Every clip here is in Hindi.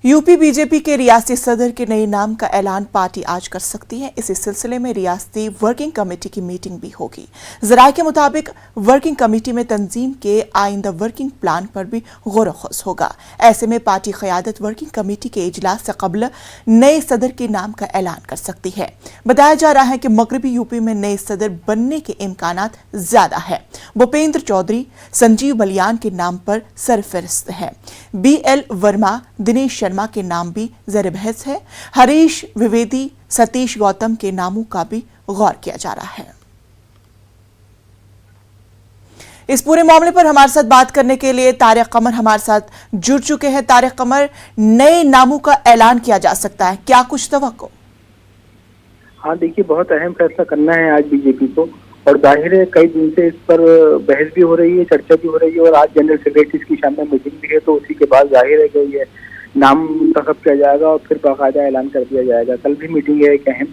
यूपी बीजेपी के रियासती सदर के नए नाम का ऐलान पार्टी आज कर सकती है। इसी सिलसिले में रियासती वर्किंग कमेटी की मीटिंग भी होगी। जराये के मुताबिक वर्किंग कमेटी में तंजीम के आइंदा वर्किंग प्लान पर भी गौर खोज होगा। ऐसे में पार्टी क़यादत वर्किंग कमेटी के इजलास से कबल नए सदर के नाम का ऐलान कर सकती है। बताया जा रहा है कि मगरबी यूपी में नए सदर बनने के इम्कानात ज्यादा है। भूपेंद्र चौधरी संजीव बलियान के नाम पर सरफहरिस्त है। BL वर्मा, दिनेश शर्मा के नाम भी ज़ेर बहस है। हरीश द्विवेदी, सतीश गौतम के नामों का भी गौर किया जा रहा है। इस पूरे मामले पर हमारे साथ बात करने के लिए तारिक कमर हमारे साथ जुड़ चुके हैं। तारिक कमर, नए नामों का ऐलान किया जा सकता है, क्या कुछ तवक्को? हाँ देखिए, बहुत अहम फैसला करना है आज बीजेपी को, और जाहिर है कई दिन से इस पर बहस भी हो रही है, चर्चा भी हो रही है, और आज जनरल सेक्रेटरी की शाम में मीटिंग भी है, तो उसी के बाद जाहिर है कि ये नाम मुंतखब किया जाएगा और फिर बाकायदा ऐलान कर दिया जाएगा। कल भी मीटिंग है एक अहम।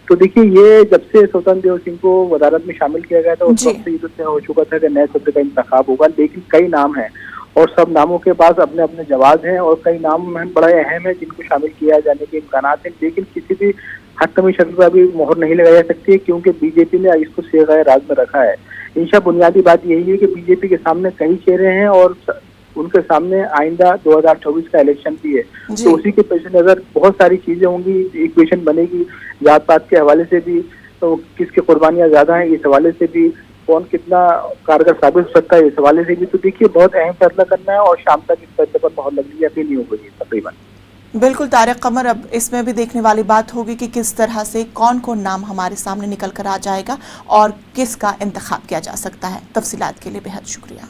तो देखिए, ये जब से स्वतंत्र देव सिंह को वजारत में शामिल किया गया था उस वक्त से ये तो तय हो चुका था कि नए सदस्य का इंतखाब होगा, लेकिन कई नाम हैं और सब नामों के पास अपने अपने जवाब हैं, और कई नाम बड़े अहम है जिनको शामिल किया जाने के इम्कान हैं, लेकिन किसी भी हतमी शक्ल पर भी मोहर नहीं लगाई जा सकती है, क्योंकि बीजेपी ने इसको सेगाए राज में रखा है। इंशा बुनियादी बात यही है कि बीजेपी के सामने कई चेहरे हैं और उनके सामने आइंदा 2024 का इलेक्शन भी है, तो उसी के पेश नजर बहुत सारी चीजें होंगी। इक्वेशन बनेगी जात पात के हवाले से भी, तो किसकी कुर्बानियां ज्यादा हैं इस हवाले से भी, कौन कितना कारगर साबित हो सकता है इस हवाले से भी। तो देखिए, बहुत अहम फैसला करना है और शाम तक इस फैसले पर बहुत लगी अभी नहीं होगी तकरीबन। बिल्कुल तारिक कमर, अब इसमें भी देखने वाली बात होगी कि किस तरह से कौन कौन नाम हमारे सामने निकल कर आ जाएगा और किसका इंतखाब किया जा सकता है। तफसीलात के लिए बेहद शुक्रिया।